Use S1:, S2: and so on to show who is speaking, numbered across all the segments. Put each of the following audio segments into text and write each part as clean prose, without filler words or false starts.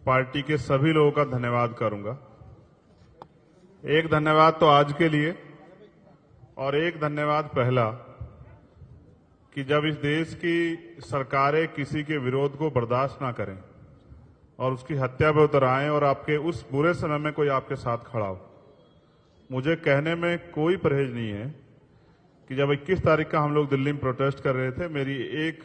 S1: Party के सभी लोगों का धन्यवाद करूंगा। एक धन्यवाद तो आज के लिए और एक धन्यवाद पहला कि जब इस देश की सरकारें किसी के विरोध को बर्दाश्त ना करें और उसकी हत्या पे उतर आएं और आपके उस बुरे समय में कोई आपके साथ खड़ा हो। मुझे कहने में कोई परहेज नहीं है कि जब 21 तारीख का हम लोग दिल्ली में प्रोटेस्ट कर रहे थे, मेरी एक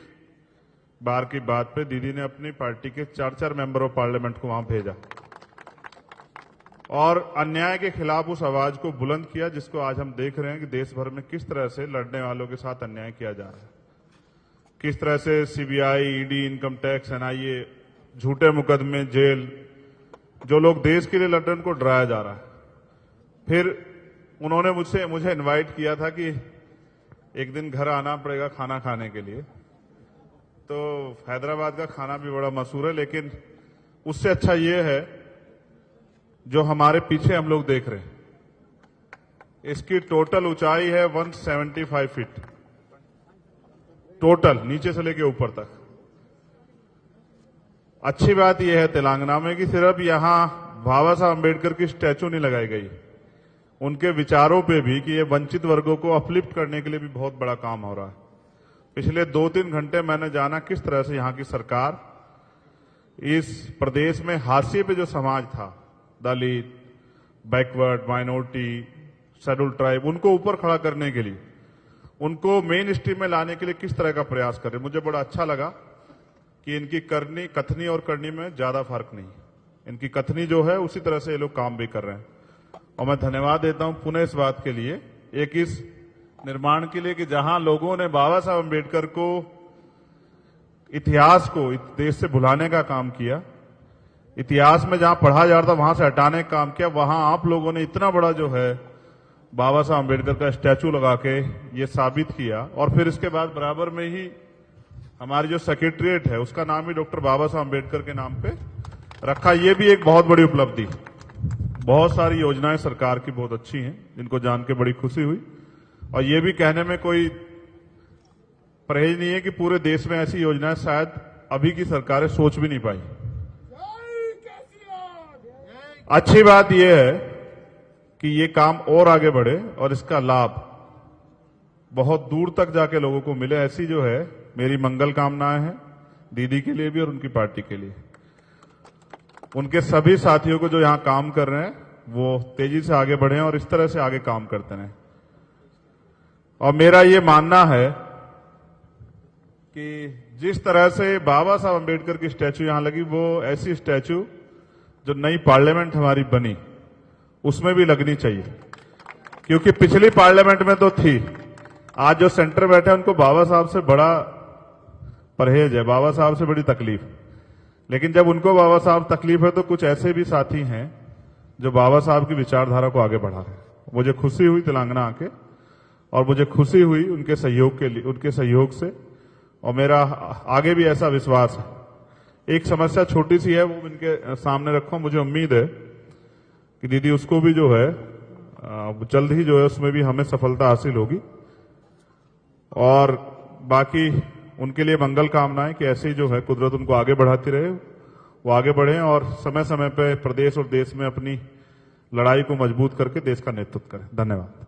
S1: बार की बात पे दीदी ने अपनी पार्टी के 4 मेंबर ऑफ पार्लियामेंट को वहां भेजा और अन्याय के खिलाफ उस आवाज को बुलंद किया, जिसको आज हम देख रहे हैं कि देश भर में किस तरह से लड़ने वालों के साथ अन्याय किया जा रहा है, किस तरह से CBI, ED, income tax, NIA, झूठे मुकदमे, जेल, जो लोग देश के लिए लड़ रहे हैं उनको डराया जा रहा है। फिर उन्होंने मुझे इनवाइट किया था कि एक दिन घर आना पड़ेगा खाना खाने के लिए। तो हैदराबाद का खाना भी बड़ा मशहूर है, लेकिन उससे अच्छा ये है जो हमारे पीछे हम लोग देख रहे हैं। इसकी टोटल ऊंचाई है 175 फीट, टोटल नीचे से लेके ऊपर तक। अच्छी बात यह है तेलंगाना में कि सिर्फ यहां बाबा साहब अम्बेडकर की स्टैचू नहीं लगाई गई, उनके विचारों पे भी कि ये वंचित वर्गों को अपलिफ्ट करने के लिए भी बहुत बड़ा काम हो रहा है। पिछले 2-3 घंटे मैंने जाना किस तरह से यहां की सरकार इस प्रदेश में हाशिए पे जो समाज था, दलित, बैकवर्ड, माइनॉरिटी, शेड्यूल ट्राइब, उनको ऊपर खड़ा करने के लिए, उनको मेन स्ट्रीम में लाने के लिए किस तरह का प्रयास कर रहे। मुझे बड़ा अच्छा लगा कि इनकी कथनी और करनी में ज्यादा फर्क नहीं, इनकी कथनी जो है उसी तरह से ये लोग काम भी कर रहे हैं। और मैं धन्यवाद देता हूं पुनः इस बात के लिए, एक इस निर्माण के लिए कि जहां लोगों ने बाबा साहब अम्बेडकर को, इतिहास को इस देश से भुलाने का काम किया, इतिहास में जहां पढ़ा जा रहा था वहां से हटाने का काम किया, वहां आप लोगों ने इतना बड़ा जो है बाबा साहब अम्बेडकर का स्टैचू लगा के ये साबित किया। और फिर इसके बाद बराबर में ही हमारी जो सेक्रेटरिएट है उसका नाम भी डॉक्टर बाबा साहब अम्बेडकर के नाम पे रखा। ये भी एक बहुत बड़ी उपलब्धि। बहुत सारी योजनाएं सरकार की बहुत अच्छी हैं, जिनको जान के बड़ी खुशी हुई। और ये भी कहने में कोई परहेज नहीं है कि पूरे देश में ऐसी योजनाएं शायद अभी की सरकारें सोच भी नहीं पाई। अच्छी बात यह है कि ये काम और आगे बढ़े और इसका लाभ बहुत दूर तक जाके लोगों को मिले, ऐसी जो है मेरी मंगल कामनाएं हैं दीदी के लिए भी और उनकी पार्टी के लिए। उनके सभी साथियों को जो यहां काम कर रहे हैं वो तेजी से आगे बढ़े और इस तरह से आगे काम करते रहें। और मेरा ये मानना है कि जिस तरह से बाबा साहब अम्बेडकर की स्टैचू यहां लगी, वो ऐसी स्टैचू जो नई पार्लियामेंट हमारी बनी उसमें भी लगनी चाहिए, क्योंकि पिछली पार्लियामेंट में तो थी। आज जो सेंटर बैठे हैं उनको बाबा साहब से बड़ा परहेज है, बाबा साहब से बड़ी तकलीफ। लेकिन जब उनको बाबा साहब तकलीफ है तो कुछ ऐसे भी साथी हैं जो बाबा साहब की विचारधारा को आगे बढ़ा रहे हैं। मुझे खुशी हुई तेलंगाना आके, और मुझे खुशी हुई उनके सहयोग से। और मेरा आगे भी ऐसा विश्वास है। एक समस्या छोटी सी है, वो इनके सामने रखो। मुझे उम्मीद है कि दीदी उसको भी जो है जल्द ही जो है उसमें भी हमें सफलता हासिल होगी। और बाकी उनके लिए मंगल कामनाएं कि ऐसे ही जो है कुदरत उनको आगे बढ़ाती रहे, वो आगे बढ़े और समय समय पे प्रदेश और देश में अपनी लड़ाई को मजबूत करके देश का नेतृत्व करें। धन्यवाद।